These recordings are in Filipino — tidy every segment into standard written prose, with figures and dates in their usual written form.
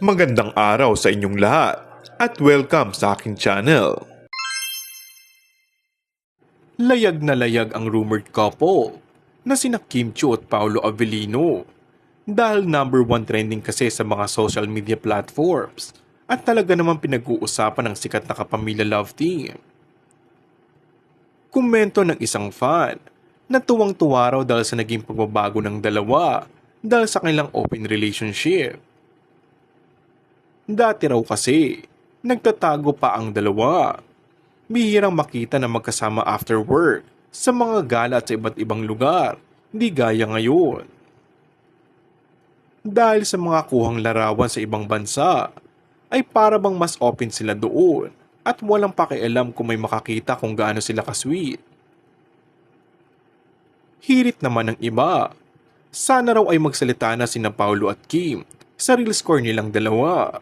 Magandang araw sa inyong lahat at welcome sa aking channel. Layag na layag ang rumored couple na sina Kim Chiu at Paolo Avellino dahil #1 trending kasi sa mga social media platforms at talaga namang pinag-uusapan ng sikat na kapamilya love team. Komento ng isang fan na tuwang-tuwa raw dahil sa naging pagbabago ng dalawa dahil sa kanilang open relationship. Dati raw kasi, nagtatago pa ang dalawa. Bihirang makita na magkasama after work sa mga gala at sa iba't ibang lugar, hindi gaya ngayon. Dahil sa mga kuhang larawan sa ibang bansa, ay para bang mas open sila doon at walang pakialam kung may makakita kung gaano sila kasweet. Hirit naman ng iba, sana raw ay magsalita na sina Paolo at Kim sa real score nilang dalawa.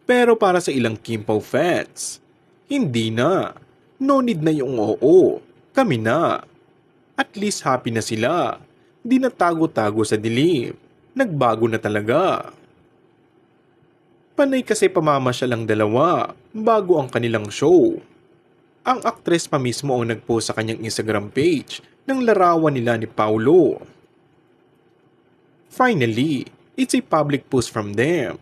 Pero para sa ilang Kim Pao fans, hindi na. No need na yung oo. Kami na. At least happy na sila. Di na tago-tago sa dilim. Nagbago na talaga. Panay kasi pamamasyal ang dalawa bago ang kanilang show. Ang aktres pa mismo ang nagpost sa kanyang Instagram page ng larawan nila ni Paolo. Finally, it's a public post from them.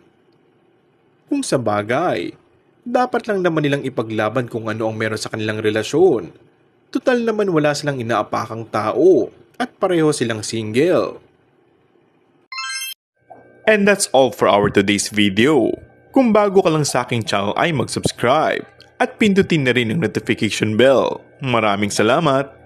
Kung sa bagay, dapat lang naman nilang ipaglaban kung ano ang meron sa kanilang relasyon. Tutal naman wala silang inaapakang tao at pareho silang single. And that's all for our today's video. Kung bago ka lang sa aking channel ay mag-subscribe at pindutin na rin ang notification bell. Maraming salamat!